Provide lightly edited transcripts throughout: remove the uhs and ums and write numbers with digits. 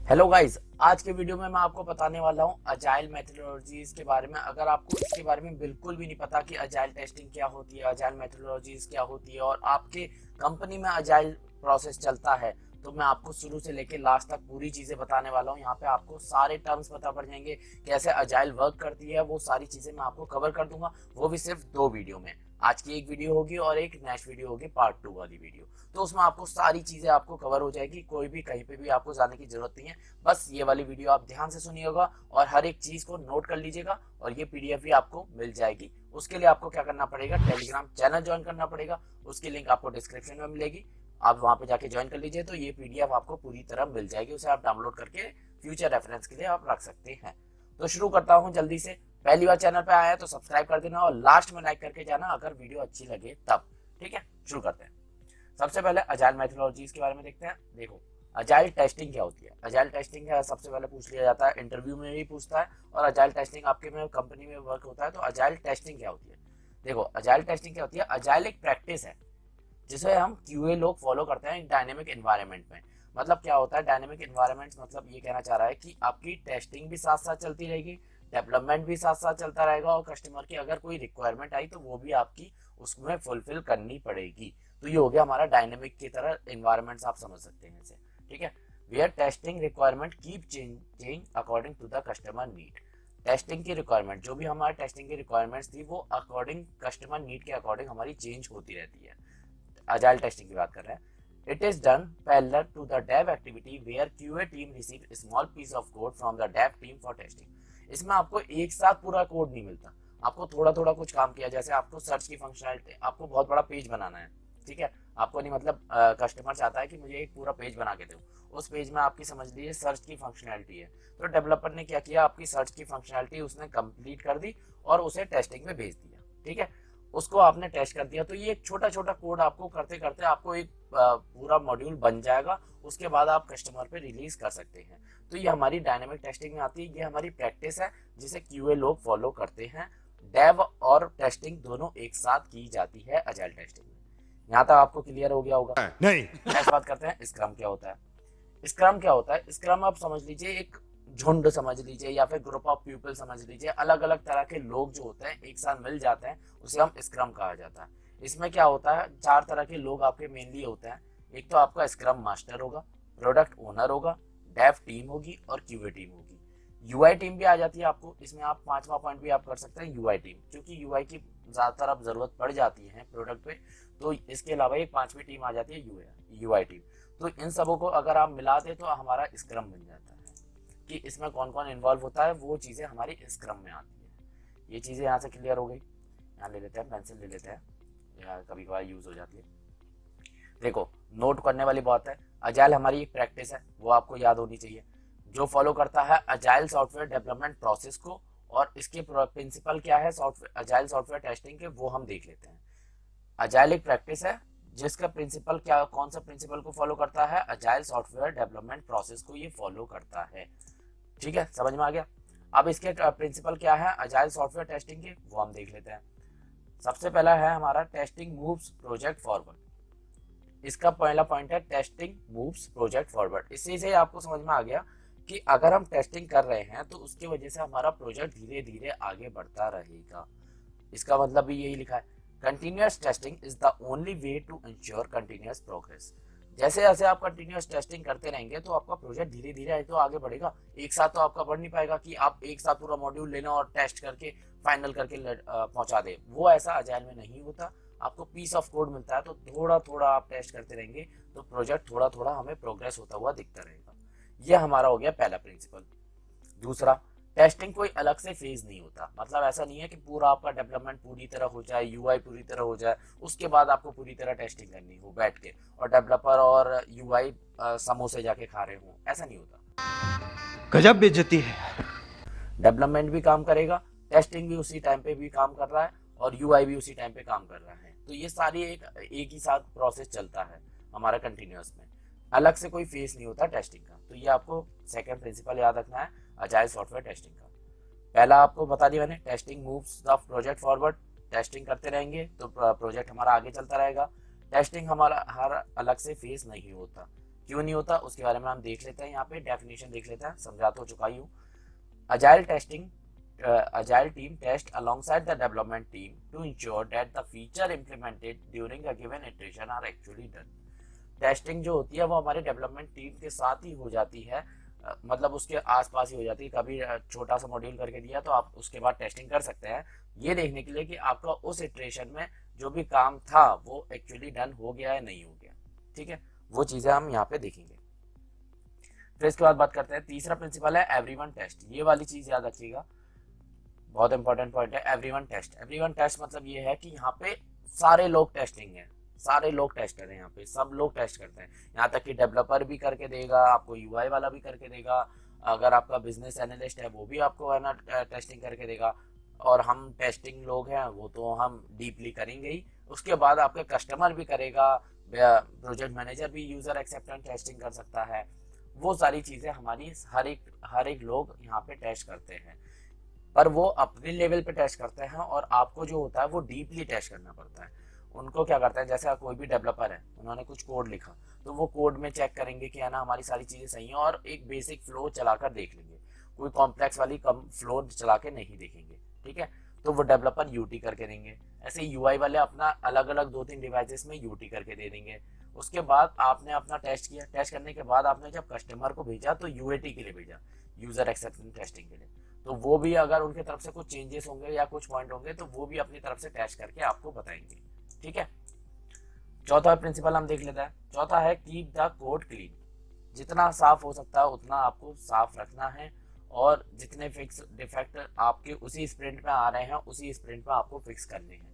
Hello guys, आज के video में मैं आपको बताने वाला हूं अजाइल मेथोडोलॉजीज के बारे में। अगर आपको इसके बारे में बिल्कुल भी नहीं पता कि अजाइल टेस्टिंग क्या होती है, अजाइल मेथोडोलॉजीज क्या होती है और आपके कंपनी में अजाइल प्रोसेस चलता है, तो मैं आपको शुरू से लेकर लास्ट तक पूरी चीजें बताने वाला हूं। यहाँ पे आपको सारे टर्म्स पता पड़ जाएंगे, कैसे अजाइल वर्क करती है, वो सारी चीजें मैं आपको कवर कर दूंगा, वो भी सिर्फ 2 वीडियो में। आज की एक वीडियो होगी और एक नेक्स्ट वीडियो होगी पार्ट 2 वाली वीडियो। तो उसमें आपको सारी चीजें आपको कवर हो जाएगी, कोई भी कहीं पे भी आपको जाने की जरूरत नहीं है। बस ये वाली वीडियो आप ध्यान से सुनिएगा और हर एक चीज को नोट कर लीजिएगा और ये पीडीएफ भी आपको मिल जाएगी। उसके लिए आपको क्या करना पड़ेगा, टेलीग्राम चैनल ज्वाइन करना पड़ेगा। उसकी लिंक आपको डिस्क्रिप्शन में मिलेगी, आप वहां पे जाके ज्वाइन कर लीजिए, तो ये पीडीएफ आपको पूरी तरह मिल जाएगी। उसे आप डाउनलोड करके फ्यूचर रेफरेंस के लिए आप रख सकते हैं। तो शुरू करता हूँ जल्दी से। पहली बार चैनल पे आया है तो सब्सक्राइब कर देना और लास्ट में लाइक करके जाना अगर वीडियो अच्छी लगे तब। ठीक है, शुरू करते हैं। सबसे पहले अजाइल मेथोडोलॉजीज के बारे में देखते हैं। देखो, अजाइल टेस्टिंग क्या होती है। अजाइल टेस्टिंग का सबसे पहले पूछ लिया जाता है, इंटरव्यू में भी पूछता है, और अजाइल टेस्टिंग आपके में कंपनी में वर्क होता है तो अजाइल टेस्टिंग क्या होती है। देखो, अजाइल टेस्टिंग क्या होती है। अजाइल एक प्रैक्टिस है जिसे हम क्यूए लोग फॉलो करते हैं डायनेमिक एनवायरनमेंट में। मतलब क्या होता है डायनेमिक एनवायरनमेंट, मतलब ये कहना चाह रहा है कि आपकी टेस्टिंग भी साथ साथ चलती रहेगी, डेवलपमेंट भी साथ साथ चलता रहेगा, और कस्टमर की अगर कोई रिक्वायरमेंट आई तो वो भी आपकी उसमें फुलफिल करनी पड़ेगी। तो ये हो गया हमारा डायनेमिक की तरह एनवायरनमेंट, आप समझ सकते हैं इसे। ठीक है, where testing requirement keep changing according to the customer need. Testing की रिक्वायरमेंट, जो भी हमारे टेस्टिंग की रिक्वायरमेंट्स थी, वो अकॉर्डिंग कस्टमर नीड के अकॉर्डिंग हमारी चेंज होती रहती है। अजाइल टेस्टिंग की बात कर रहे हैं। It is done parallel to the dev activity where QA team receive small piece of code from the dev team for testing. इसमें आपको एक साथ पूरा कोड नहीं मिलता, आपको थोड़ा थोड़ा कुछ काम किया। जैसे आपको सर्च की फंक्शनलिटी, आपको बहुत बड़ा पेज बनाना है, ठीक है, आपको नहीं, मतलब कस्टमर चाहता है कि मुझे एक पूरा पेज बना के दो। उस पेज में आपकी समझ लीजिए सर्च की फंक्शनलिटी है, तो डेवलपर ने क्या किया, आपकी सर्च की फंक्शनलिटी उसने कंप्लीट कर दी और उसे टेस्टिंग में भेज दिया। ठीक है, उसको आपने टेस्ट कर दिया, तो ये एक छोटा छोटा कोड आपको करते करते आपको एक पूरा मॉड्यूल बन जाएगा। उसके बाद आप कस्टमर पे रिलीज कर सकते हैं। तो ये हमारी डायनेमिक टेस्टिंग में आती है, ये हमारी प्रैक्टिस है जिसे क्यूए लोग फॉलो करते हैं। डेव और टेस्टिंग दोनों एक साथ की जाती है अजाइल टेस्टिंग में। यहाँ तक आपको क्लियर हो गया होगा। नहीं, नेक्स्ट बात करते हैं स्क्रम क्या होता है। स्क्रम क्या होता है। स्क्रम आप समझ लीजिए एक झुंड समझ लीजिए या फिर ग्रुप ऑफ पीपल समझ लीजिए, अलग अलग तरह के लोग जो होते हैं एक साथ मिल जाते हैं, उसे हम स्क्रम कहा जाता है। इसमें क्या होता है, 4 तरह के लोग आपके मेनली होते हैं। एक तो आपका स्क्रम मास्टर होगा, प्रोडक्ट ओनर होगा, डेव टीम होगी और क्यूए टीम होगी। यूआई टीम भी आ जाती है आपको इसमें। आप 5वां पॉइंट भी आप कर सकते हैं यूआई टीम, क्योंकि यूआई की ज्यादातर अब जरूरत पड़ जाती है प्रोडक्ट पे, तो इसके अलावा एक 5वीं टीम आ जाती है यूआई टीम। तो इन सबों को अगर आप मिला दे तो हमारा स्क्रम बन जाता है। कि इसमें कौन कौन इन्वॉल्व होता है, वो चीजें हमारी स्क्रम में आती है। ये चीजें यहाँ से क्लियर हो गई। यहाँ ले लेते हैं, पेंसिल ले लेते हैं, या कभी कभार यूज हो जाती है। देखो, नोट करने वाली बात है, अजाइल हमारी एक प्रैक्टिस है, वो आपको याद होनी चाहिए, जो फॉलो करता है अजाइल सॉफ्टवेयर डेवलपमेंट प्रोसेस को। और इसके प्रिंसिपल क्या है सॉफ्टवेयर अजाइल सॉफ्टवेयर टेस्टिंग के, वो हम देख लेते हैं। अजाइल एक प्रैक्टिस है जिसका प्रिंसिपल क्या, कौन सा प्रिंसिपल को फॉलो करता है, अजाइल सॉफ्टवेयर डेवलपमेंट प्रोसेस को ये फॉलो करता है। ठीक है, समझ में आ गया। अब इसके प्रिंसिपल क्या है अजाइल सॉफ्टवेयर टेस्टिंग के, वो हम देख लेते हैं। सबसे पहला है हमारा टेस्टिंग मूव्स प्रोजेक्ट फॉरवर्ड। इसका पहला पॉइंट है टेस्टिंग मूव्स प्रोजेक्ट फॉरवर्ड। इसी से आपको समझ में आ गया कि अगर हम टेस्टिंग कर रहे हैं तो उसकी वजह से हमारा प्रोजेक्ट धीरे धीरे आगे बढ़ता रहेगा। इसका मतलब भी यही लिखा है, continuous testing is the only way to ensure continuous progress. जैसे जैसे आप कंटिन्यूअस टेस्टिंग करते रहेंगे तो आपका प्रोजेक्ट धीरे धीरे तो आगे बढ़ेगा। एक साथ तो आपका बढ़ नहीं पाएगा कि आप एक साथ पूरा मॉड्यूल लेना और टेस्ट करके फाइनल करके पहुंचा दे, वो ऐसा अजाइल में नहीं होता। आपको पीस ऑफ कोड मिलता है तो थोड़ा थोड़ा आप टेस्ट करते रहेंगे तो प्रोजेक्ट थोड़ा थोड़ा हमें प्रोग्रेस होता हुआ दिखता रहेगा। यह हमारा हो गया पहला प्रिंसिपल। दूसरा, टेस्टिंग कोई अलग से फेज नहीं होता। मतलब ऐसा नहीं है कि पूरा आपका डेवलपमेंट पूरी तरह हो जाए, यूआई पूरी तरह हो जाए, उसके बाद आपको पूरी तरह टेस्टिंग करनी हो बैठ के, और डेवलपर और यूआई समोसे जाके खा रहे हो, ऐसा नहीं होता। गजब बेइज्जती है। डेवलपमेंट भी काम करेगा, टेस्टिंग भी उसी टाइम पे भी काम कर रहा है, और यूआई भी उसी टाइम पे काम कर रहा है। तो ये सारी एक ही साथ प्रोसेस चलता है हमारा कंटिन्यूअस में। अलग से कोई फेस नहीं होता टेस्टिंग का। तो ये आपको सेकंड प्रिंसिपल याद रखना है अजाइल सॉफ्टवेयर टेस्टिंग का। पहला आपको बता दिया मैंने, testing moves the project forward. Testing करते रहेंगे तो प्रोजेक्ट हमारा आगे चलता रहेगा। टेस्टिंग हमारा हर अलग से फेस नहीं होता। क्यों नहीं होता उसके बारे में हम देख लेते हैं। यहाँ पे डेफिनेशन देख लेते हैं, समझा तो चुका ही हूँ। Agile testing, agile team test alongside the development team to ensure that the feature implemented during a given iteration are actually done। Testing जो होती है वो हमारे डेवलपमेंट टीम के साथ ही हो जाती है, मतलब उसके आसपास ही हो जाती है। कभी छोटा सा मॉड्यूल करके दिया तो आप उसके बाद टेस्टिंग कर सकते हैं, ये देखने के लिए कि आपका उस इटरेशन में जो भी काम था वो एक्चुअली डन हो गया है नहीं हो गया। ठीक है, वो चीज़ें हम यहाँ पे देखेंगे। फिर इसके बाद बात करते हैं, तीसरा प्रिंसिपल है एवरीवन टेस्ट। ये वाली चीज़ याद रखिएगा, बहुत इंपॉर्टेंट पॉइंट है। एवरीवन टेस्ट, एवरीवन टेस्ट मतलब ये है कि यहाँ पे सारे लोग टेस्टिंग है, सारे लोग टेस्टर हैं, यहाँ पे सब लोग टेस्ट करते हैं। यहाँ तक कि डेवलपर भी करके देगा आपको, यूआई वाला भी करके देगा, अगर आपका बिजनेस एनालिस्ट है वो भी आपको है ना टेस्टिंग करके देगा। और हम टेस्टिंग लोग हैं वो तो हम डीपली करेंगे ही, उसके बाद आपका कस्टमर भी करेगा, प्रोजेक्ट मैनेजर भी यूजर एक्सेप्टेंस टेस्टिंग कर सकता है। वो सारी चीज़ें हमारी हर एक लोग यहाँ पे टेस्ट करते हैं, पर वो अपने लेवल पे टेस्ट करते हैं और आपको जो होता है वो डीपली टेस्ट करना पड़ता है। उनको क्या करते हैं, जैसे कोई भी डेवलपर है, उन्होंने कुछ कोड लिखा तो वो कोड में चेक करेंगे कि है ना हमारी सारी चीज़ें सही हैं, और एक बेसिक फ्लो चलाकर देख लेंगे, कोई कॉम्प्लेक्स वाली कम फ्लो चला के नहीं देखेंगे। ठीक है, तो वो डेवलपर यूटी करके देंगे। ऐसे यूआई वाले अपना अलग अलग 2-3 डिवाइसेस में यूटी करके दे देंगे। उसके बाद आपने अपना टेस्ट किया, टेस्ट करने के बाद आपने जब कस्टमर को भेजा तो यूएटी के लिए भेजा, यूजर एक्सेप्टेंस टेस्टिंग के लिए, तो वो भी अगर उनके तरफ से कुछ चेंजेस होंगे या कुछ पॉइंट होंगे तो वो भी अपनी तरफ से टेस्ट करके आपको बताएंगे। ठीक है, चौथा प्रिंसिपल हम देख लेते हैं। चौथा है कीप द कोड क्लीन। जितना साफ हो सकता है उतना आपको साफ रखना है, और जितने फिक्स डिफेक्ट आपके उसी स्प्रिंट में आ रहे हैं उसी स्प्रिंट में आपको फिक्स करने हैं।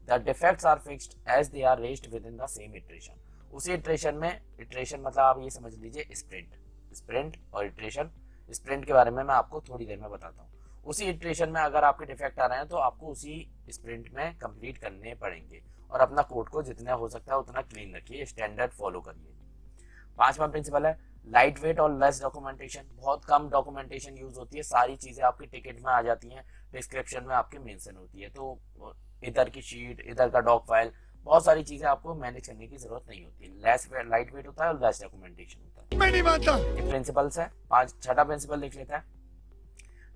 The defects are fixed as they are raised within the same iteration. उसी इटरेशन में, इटरेशन मतलब आप ये समझ लीजिए स्प्रिंट, स्प्रिंट और इटरेशन। स्प्रिंट के बारे में मैं आपको थोड़ी देर में बताता हूँ। उसी इटरेशन में अगर आपके डिफेक्ट आ रहे हैं तो आपको उसी स्प्रिंट में कंप्लीट करने पड़ेंगे, और अपना कोड को जितना हो सकता है उतना क्लीन रखिए, स्टैंडर्ड फॉलो करिए। पांचवा प्रिंसिपल है लाइट वेट और लेस डॉक्यूमेंटेशन। बहुत कम डॉक्यूमेंटेशन यूज होती है, सारी चीजें आपकी टिकट में आ जाती हैं, डिस्क्रिप्शन में आपके मेंशन होती है, तो इधर की शीट, इधर का डॉक फाइल, बहुत सारी चीजें आपको मैनेज करने की जरूरत नहीं होती। लेस लाइट वेट होता है और लेस डॉक्यूमेंटेशन होता है। मैं नहीं मानता। ये प्रिंसिपल्स है। छठा प्रिंसिपल देख लेते हैं,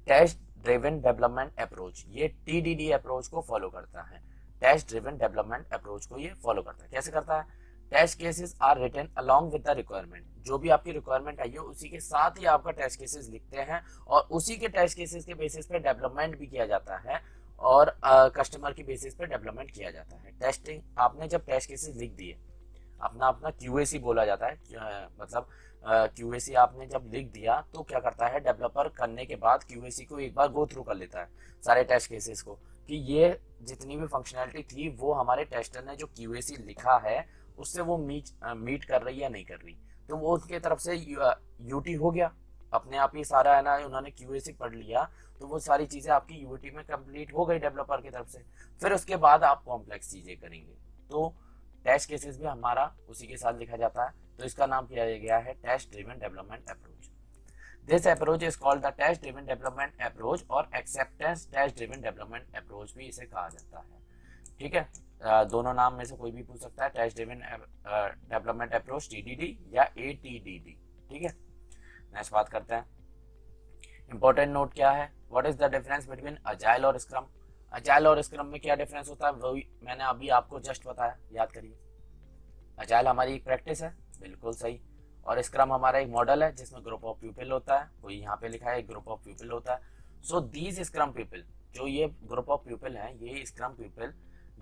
टेस्ट ड्रिवन डेवलपमेंट अप्रोच। ये टीडीडी अप्रोच को फॉलो करता है, टेस्ट ड्रिवन डेवलपमेंट अप्रोच को ये फॉलो करता है। कैसे करता है, test cases are written along with the requirement. जो भी आपकी रिक्वायरमेंट आई है उसी के साथ ही आपका टेस्ट केसेस लिखते हैं, और उसी के टेस्ट केसेस के बेसिस पे डेवलपमेंट भी किया जाता है, और कस्टमर की बेसिस पे डेवलपमेंट किया जाता है। टेस्टिंग, आपने जब टेस्ट केसेस लिख दिए, अपना अपना क्यूएसी बोला जाता है, मतलब क्यूएसी आपने जब लिख दिया तो क्या करता है, डेवलपर करने के बाद क्यूएसी को एक बार गो थ्रू कर लेता है सारे टेस्ट केसेस को, कि ये जितनी भी फंक्शनैलिटी थी वो हमारे टेस्टर ने जो क्यूएसी लिखा है उससे वो मीट कर रही या नहीं कर रही। तो वो उसके तरफ से यूटी हो गया, अपने आप ही सारा है ना, उन्होंने क्यूएसी पढ़ लिया तो वो सारी चीज़ें आपकी यूटी में कंप्लीट हो गई डेवलपर की तरफ से। फिर उसके बाद आप कॉम्प्लेक्स चीज़ें करेंगे, तो टेस्ट केसेस भी हमारा उसी के साथ लिखा जाता है, तो इसका नाम किया गया है test driven development approach. This approach is called the test driven development approach, और acceptance test driven development approach भी इसे कहा जाता है। ठीक है, दोनों नाम में से कोई भी पूछ सकता है, test driven development approach TDD या एटीडीडी। ठीक है, नेक्स्ट बात करते हैं, इंपॉर्टेंट नोट क्या है, what is the difference between agile और स्क्रम। अजाइल और स्क्रम में क्या डिफरेंस होता है वही मैंने अभी आपको जस्ट बताया, याद करिए। अजाइल हमारी एक प्रैक्टिस है, बिल्कुल सही, और स्क्रम हमारा एक मॉडल है जिसमें ग्रुप ऑफ पीपल होता है, कोई यहाँ पे लिखा है ग्रुप ऑफ पीपल होता है। सो दीज स्क्रम पीपल, जो ये ग्रुप ऑफ पीपल हैं, ये स्क्रम पीपल,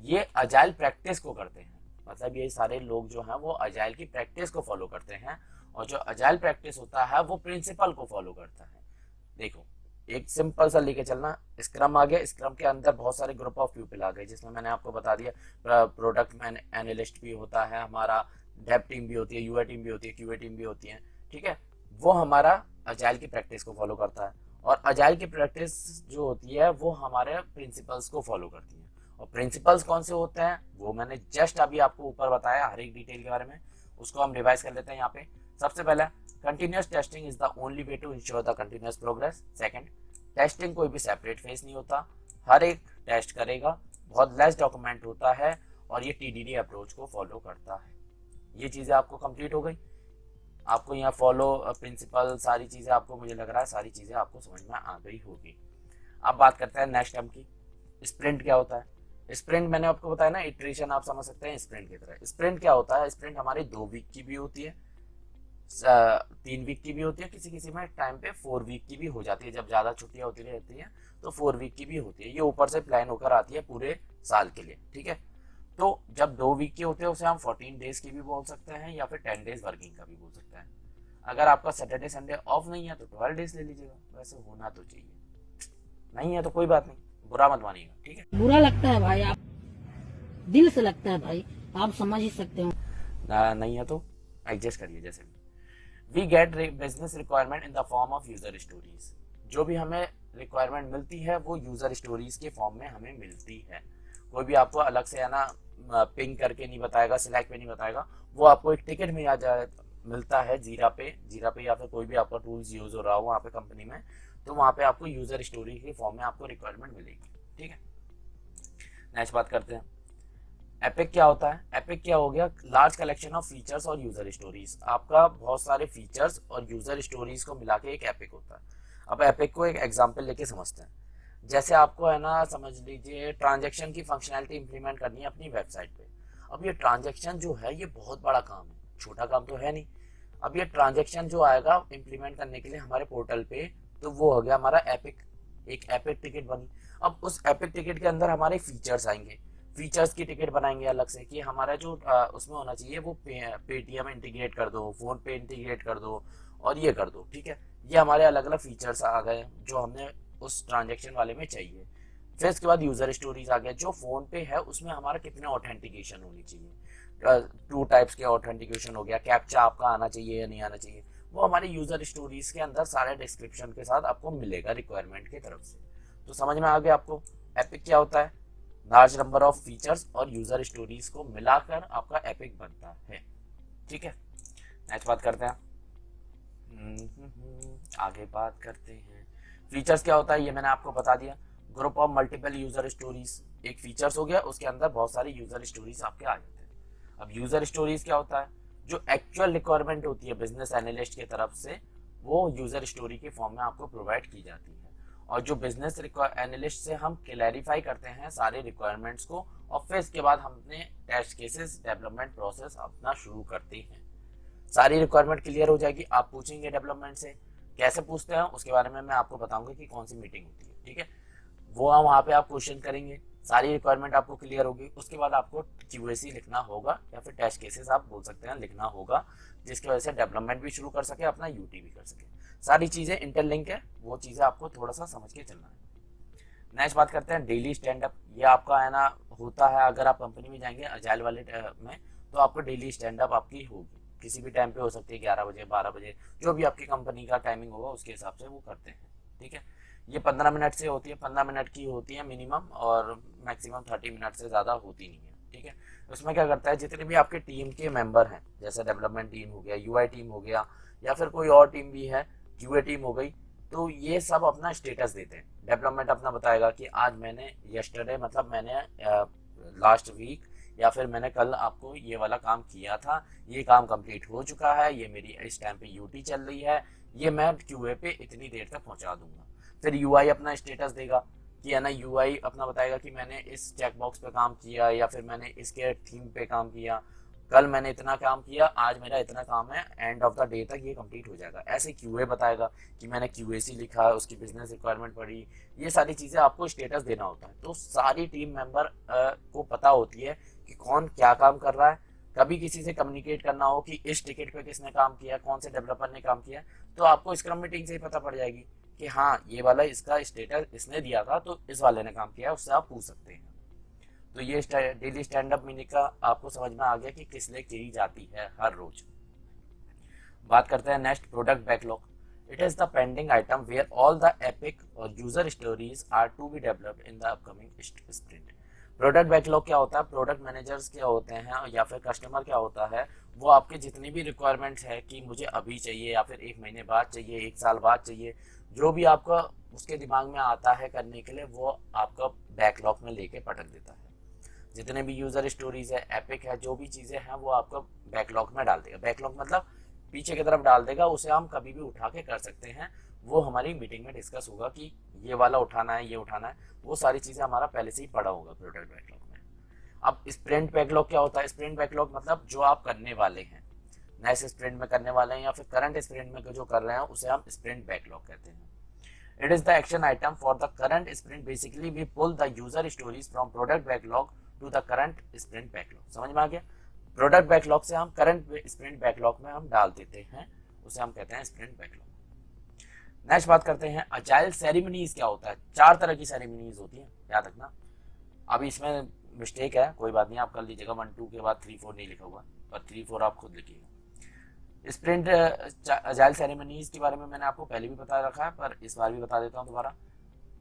ये अजाइल प्रैक्टिस को करते हैं, मतलब ये सारे लोग जो हैं वो अजाइल की प्रैक्टिस को फॉलो करते हैं, और जो अजाइल प्रैक्टिस होता है वो प्रिंसिपल को फॉलो करता है। देखो, एक सिंपल सा लेके चलना, स्क्रम आ गया, स्क्रम के अंदर बहुत सारे ग्रुप ऑफ पीपल आ गए, जिसमें मैंने आपको बता दिया प्रोडक्ट एनालिस्ट भी होता है हमारा, डेव टीम भी होती है, यूआई टीम भी होती है, क्यूए टीम भी होती है। ठीक है, वो हमारा अजाइल की प्रैक्टिस को फॉलो करता है, और अजाइल की प्रैक्टिस जो होती है वो हमारे प्रिंसिपल्स को फॉलो करती है। और प्रिंसिपल्स कौन से होते हैं वो मैंने जस्ट अभी आपको ऊपर बताया, हर एक डिटेल के बारे में, उसको हम रिवाइज कर लेते हैं यहाँ पे। सबसे पहला, continuous testing is the only way to ensure the continuous progress. Second, testing कोई भी सेपरेट फेज नहीं होता, हर एक टेस्ट करेगा, बहुत लेस डॉक्यूमेंट होता है, और ये टीडीडी अप्रोच को फॉलो करता है। ये चीजें आपको कंप्लीट हो गई। आपको यहाँ फॉलो प्रिंसिपल सारी चीज़ें आपको, मुझे लग रहा है सारी चीज़ें आपको समझ में आ गई होगी। अब बात करते हैं नेक्स्ट टर्म की, स्प्रिंट क्या होता है। स्प्रिंट मैंने आपको बताया ना, इटरेशन आप समझ सकते हैं स्प्रिंट की तरह। स्प्रिंट क्या होता है, स्प्रिंट हमारी 2 वीक की भी होती है, 3 वीक की भी होती है, किसी किसी में टाइम पे 4 वीक की भी हो जाती है, जब ज़्यादा छुट्टियाँ होती रहती हैं तो 4 वीक की भी होती है। ये ऊपर से प्लान होकर आती है पूरे साल के लिए, ठीक है। तो जब 2 वीक के होते हैं उसे हम 14 डेज की भी बोल सकते हैं या फिर 10 डेज वर्किंग का भी बोल सकते हैं। अगर आपका सैटरडे संडे ऑफ नहीं है तो 12 डेज ले लीजिएगा, वैसे होना तो चाहिए, नहीं है तो कोई बात नहीं, बुरा मत मानिएगा, ठीक है। बुरा लगता है भाई, आप दिल से लगता है भाई, आप समझ ही सकते हो। नहीं है तो एडजस्ट करिए जैसे भी। We get business requirement in the form of user stories. जो भी हमें रिक्वायरमेंट मिलती है वो यूजर स्टोरीज के फॉर्म में हमें मिलती है। कोई भी आपको अलग से है ना पिंग करके नहीं बताएगा, सिलेक्ट पे नहीं बताएगा, वो आपको एक टिकट में आ जाए मिलता है जीरा पे या फिर कोई भी आपका टूल्स यूज हो रहा हो वहाँ पे कंपनी में, तो वहाँ पे आपको यूजर स्टोरी के फॉर्म में आपको रिक्वायरमेंट मिलेगी, ठीक है। नेक्स्ट बात करते हैं एपिक क्या होता है। एपिक क्या हो गया, लार्ज कलेक्शन ऑफ फीचर्स और यूजर स्टोरीज। आपका बहुत सारे फीचर्स और यूजर स्टोरीज को मिला के एक एपिक होता है। अब एपिक को एक एग्जांपल लेके समझते हैं। जैसे आपको है ना समझ लीजिए ट्रांजैक्शन की फंक्शनैलिटी इंप्लीमेंट करनी है अपनी वेबसाइट पे। अब ये ट्रांजैक्शन जो है ये बहुत बड़ा काम है, छोटा काम तो है नहीं। अब ये ट्रांजैक्शन जो आएगा इंप्लीमेंट करने के लिए हमारे पोर्टल पे, तो वो हो गया हमारा एपिक, एक एपिक टिकट बनी। अब उस एपिक टिकट के अंदर हमारे फीचर्स आएंगे, फीचर्स की टिकट बनाएंगे अलग से कि हमारा जो उसमें होना चाहिए वो पेटीएम इंटीग्रेट कर दो, फोन पे इंटीग्रेट कर दो और ये कर दो, ठीक है। ये हमारे अलग अलग फीचर्स आ गए जो हमने उस ट्रांजैक्शन वाले में चाहिए। फिर इसके बाद यूजर स्टोरीज आ गया, जो फोन पे है उसमें हमारा कितने ऑथेंटिकेशन होनी चाहिए, 2 टाइप्स के ऑथेंटिकेशन हो गया, कैप्चा आपका आना चाहिए या नहीं आना चाहिए, वो हमारे यूजर स्टोरीज के अंदर सारे डिस्क्रिप्शन के साथ आपको मिलेगा रिक्वायरमेंट की तरफ से। तो समझ में आ गया आपको एपिक क्या होता है, लार्ज नंबर ऑफ फीचर्स और यूजर स्टोरीज को मिलाकर आपका एपिक बनता है, ठीक है। नेक्स्ट बात करते हैं, आगे बात करते हैं फीचर्स क्या होता है, ये मैंने आपको बता दिया। Group of multiple user stories एक फीचर्स हो गया, उसके अंदर बहुत सारी यूजर स्टोरीज आपके आ जाते हैं। अब यूजर स्टोरीज क्या होता है, जो एक्चुअल रिक्वायरमेंट होती है बिजनेस एनालिस्ट की तरफ से, वो यूजर स्टोरी के फॉर्म में आपको प्रोवाइड की जाती है। और जो बिजनेस एनालिस्ट से हम क्लैरिफाई करते हैं सारे रिक्वायरमेंट्स को, और फिर इसके बाद हमने टेस्ट केसेस डेवलपमेंट प्रोसेस अपना शुरू करते हैं। सारी रिक्वायरमेंट क्लियर हो जाएगी, आप पूछेंगे डेवलपमेंट से, कैसे पूछते हैं उसके बारे में मैं आपको बताऊंगा कि कौन सी मीटिंग होती है, ठीक है। वो हम वहाँ पे आप क्वेश्चन करेंगे, सारी रिक्वायरमेंट आपको क्लियर होगी, उसके बाद आपको क्यूएसी लिखना होगा या फिर टेस्ट केसेस आप बोल सकते हैं लिखना होगा, जिसकी वजह से डेवलपमेंट भी शुरू कर सके, अपना यूटी भी कर सके। सारी चीज़ें इंटरलिंक है, वो चीज़ें आपको थोड़ा सा समझ के चलना है। नेक्स्ट बात करते हैं डेली स्टैंड अप। ये आपका है ना होता है, अगर आप कंपनी में जाएंगे अजाइल वाले में, तो आपको डेली स्टैंड अप आपकी होगी, किसी भी टाइम पे हो सकती है, 11 बजे 12 बजे, जो भी आपकी कंपनी का टाइमिंग होगा उसके हिसाब से वो करते हैं, ठीक है। ये 15 मिनट से होती है, 15 मिनट की होती है मिनिमम, और मैक्सिमम 30 मिनट से ज़्यादा होती नहीं है, ठीक है। उसमें क्या करता है, जितने भी आपके टीम के मेंबर हैं, जैसे डेवलपमेंट टीम हो गया, यूआई टीम हो गया, या फिर कोई और टीम भी है, क्यूए टीम हो गई, तो ये सब अपना स्टेटस देते हैं। डेवलपमेंट अपना बताएगा कि आज मैंने यस्टरडे मतलब मैंने लास्ट वीक या फिर मैंने कल आपको ये वाला काम किया था, ये काम कंप्लीट हो चुका है, ये मेरी इस टाइम पे यूटी चल रही है, ये मैं क्यूए पे इतनी देर तक पहुंचा दूंगा। फिर यूआई अपना स्टेटस देगा कि है ना, यूआई अपना बताएगा कि मैंने इस चेक बॉक्स पे काम किया या फिर मैंने इसके थीम पे काम किया, कल मैंने इतना काम किया, आज मेरा इतना काम है, एंड ऑफ द डे तक ये कंप्लीट हो जाएगा। ऐसे क्यूए बताएगा कि मैंने क्यूएसी लिखा, उसकी बिजनेस रिक्वायरमेंट पढ़ी, ये सारी चीज़ें आपको स्टेटस देना होता है। तो सारी टीम मेंबर को पता होती है कि कौन क्या काम कर रहा है। कभी किसी से कम्युनिकेट करना हो कि इस टिकट पे किसने काम किया, कौन से डेवलपर ने काम किया, तो आपको स्क्रम मीटिंग से ही पता पड़ जाएगी कि हाँ ये वाला इसका स्टेटस इसने दिया था, तो इस वाले ने काम किया, उससे आप पूछ सकते हैं। तो ये डेली स्टैंड अप मीटिंग का आपको समझ में आ गया कि किस लिए की जाती है हर रोज। बात करते हैं next product backlog. It is the pending item where all the epic और user stories are to be developed in the upcoming sprint. Product backlog क्या होता है, प्रोडक्ट मैनेजर्स क्या होते हैं या फिर कस्टमर क्या होता है, वो आपके जितनी भी रिक्वायरमेंट्स है कि मुझे अभी चाहिए या फिर 1 महीने बाद चाहिए, 1 साल बाद चाहिए, जो भी आपका उसके दिमाग में आता है करने के लिए, वो आपका बैकलॉग में लेके पटक देता है। जितने भी यूजर स्टोरीज है, एपिक है, जो भी चीज़ें हैं वो आपको बैकलॉग में डाल देगा। बैकलॉग मतलब पीछे की तरफ डाल देगा, उसे हम कभी भी उठा के कर सकते हैं। वो हमारी मीटिंग में डिस्कस होगा कि ये वाला उठाना है, ये उठाना है, वो सारी चीजें हमारा पहले से ही पड़ा होगा प्रोडक्ट बैकलॉग में। अब स्प्रिंट बैकलॉग क्या होता है? स्प्रिंट बैकलॉग मतलब जो आप करने वाले हैं, नेक्स्ट स्प्रिंट में करने वाले हैं या फिर करंट स्प्रिंट में जो कर रहे हैं, उसे हम स्प्रिंट बैकलॉग कहते हैं। It is the action item for the current sprint. Basically, we pull the user stories from product backlog to the current sprint backlog. समझ में आ गया? प्रोडक्ट बैकलॉग से हम करंट स्प्रिंट बैकलॉग में हम डाल देते हैं, उसे हम कहते हैं स्प्रिंट बैकलॉग। नेक्स्ट बात करते हैं अजाइल सेरेमनीज क्या होता है। 4 तरह की सेरेमनीज होती हैं, याद रखना। अभी इसमें मिस्टेक है, कोई बात नहीं, आप कर लीजिएगा। 1 2 के बाद 3 4 नहीं लिखा हुआ, पर 3 4 आप खुद लिखिएगा। स्प्रिंट अजाइल सेरेमनीज के बारे में मैंने आपको पहले भी बता रखा है, पर इस बार भी बता देता हूँ दोबारा।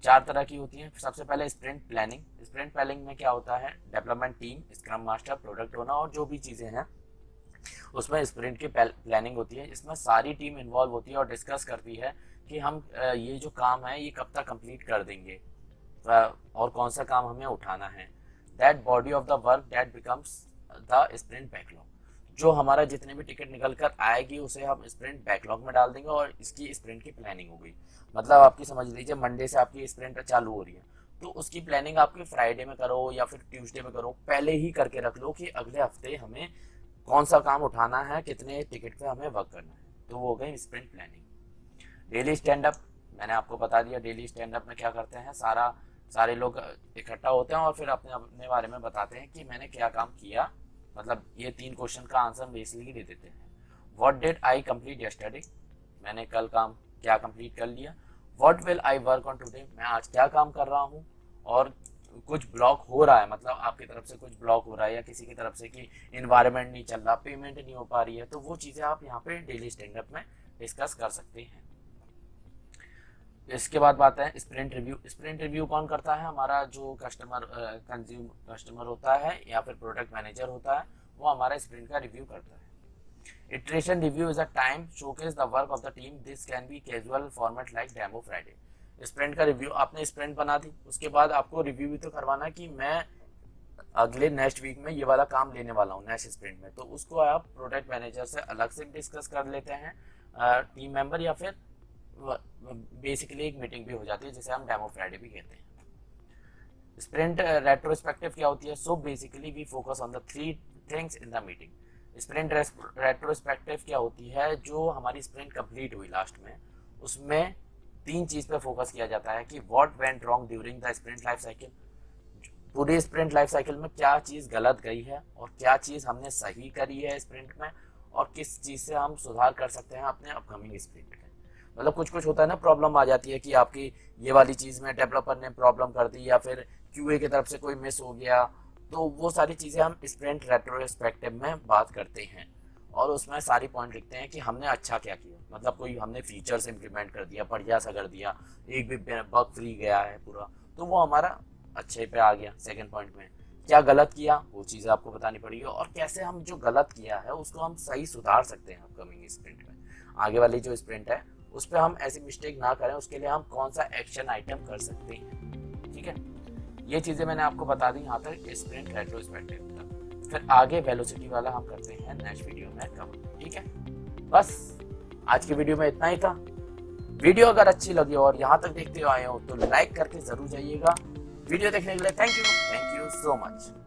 4 तरह की होती हैं। सबसे पहले स्प्रिंट प्लानिंग। स्प्रिंट प्लानिंग में क्या होता है? Development team, scrum master, product owner और जो भी चीज़ें हैं उसमें स्प्रिंट की प्लानिंग होती है। इसमें सारी टीम इन्वॉल्व होती है और डिस्कस करती है कि हम ये जो काम है ये कब तक कंप्लीट कर देंगे और कौन सा काम हमें उठाना है। That body of the work that becomes the sprint backlog. जो हमारा जितने भी टिकट निकल कर आएगी उसे हम स्प्रिंट बैकलॉग में डाल देंगे और इसकी स्प्रिंट की प्लानिंग हो गई। मतलब आपकी समझ लीजिए मंडे से आपकी स्प्रिंट चालू हो रही है, तो उसकी प्लानिंग आपकी फ्राइडे में करो या फिर ट्यूसडे में करो, पहले ही करके रख लो कि अगले हफ्ते हमें कौन सा काम उठाना है, कितने टिकट पे हमें वर्क करना है। तो वो हो गई sprint planning. Daily stand up मैंने आपको बता दिया। डेली स्टैंड अप में क्या करते हैं, सारे लोग इकट्ठा होते हैं और फिर अपने अपने बारे में बताते हैं कि मैंने क्या काम किया। मतलब ये 3 क्वेश्चन का आंसर बेसिकली दे देते हैं। What did I complete yesterday, मैंने कल काम क्या कंप्लीट कर लिया। What will I work on today, मैं आज क्या काम कर रहा हूँ। और कुछ ब्लॉक हो रहा है, मतलब आपकी तरफ से कुछ ब्लॉक हो रहा है या किसी की तरफ से कि इन्वायरमेंट नहीं चल रहा, पेमेंट नहीं हो पा रही है, तो वो चीज़ें आप यहाँ पे डेली स्टैंड अप में डिस्कस कर सकते हैं। इसके बाद बात है स्प्रिंट रिव्यू। स्प्रिंट रिव्यू कौन करता है? हमारा जो कस्टमर होता है या फिर प्रोडक्ट मैनेजर होता है, वो हमारा स्प्रिंट का रिव्यू करता है। Iteration review is a time showcase the work of the team. This can be casual format like demo Friday. Sprint का रिव्यू, आपने स्प्रिंट बना दी, उसके बाद आपको रिव्यू भी तो करवाना कि मैं अगले नेक्स्ट वीक में ये वाला काम लेने वाला हूँ नेक्स्ट स्प्रिंट में, तो उसको आप प्रोडक्ट मैनेजर से अलग से डिस्कस कर लेते हैं, टीम मेंबर, या फिर बेसिकली एक मीटिंग भी हो जाती है जिसे हम डेमो फ्राइडे भी कहते हैं। स्प्रिंट रेट्रोस्पेक्टिव क्या होती है? So basically we focus on the 3 things in the meeting. Sprint retrospective क्या होती है? जो हमारी स्प्रिंट कंप्लीट हुई लास्ट में, उसमें 3 चीज पे फोकस किया जाता है कि what went wrong during the sprint life cycle. पूरी स्प्रिंट लाइफ साइकिल में क्या चीज गलत गई है और क्या चीज हमने सही करी है स्प्रिंट में, और किस चीज से हम सुधार कर सकते हैं अपने अपकमिंग स्प्रिंट में। मतलब कुछ होता है ना, प्रॉब्लम आ जाती है कि आपकी ये वाली चीज में डेवलपर ने प्रॉब्लम कर दी या फिर क्यूए की तरफ से कोई मिस हो गया, तो वो सारी चीजें हम स्प्रिंट रेट्रोस्पेक्टिव में बात करते हैं और उसमें सारी पॉइंट लिखते हैं कि हमने अच्छा क्या किया। मतलब कोई हमने फीचर्स इंप्लीमेंट कर दिया, बढ़िया सा कर दिया, एक भी बग फ्री गया है पूरा, तो वो हमारा अच्छे पे आ गया। सेकंड पॉइंट में क्या गलत किया, वो चीज़ आपको बतानी पड़ेगी, और कैसे हम जो गलत किया है उसको हम सही सुधार सकते हैं अपकमिंग स्प्रिंट में। आगे वाली जो स्प्रिंट है उस पर हम ऐसी मिस्टेक ना करें, उसके लिए हम कौन सा एक्शन आइटम कर सकते हैं। ठीक है, ये चीज़ें मैंने आपको बता दी यहाँ तक स्प्रिंट रेट्रोस्पेक्टिव तक। फिर आगे वेलोसिटी वाला हम करते हैं नेक्स्ट वीडियो में कवर। ठीक है, बस आज की वीडियो में इतना ही था। वीडियो अगर अच्छी लगी और यहाँ तक देखते हुए आए हो तो लाइक करके जरूर जाइएगा। वीडियो देखने के लिए थैंक यू सो मच।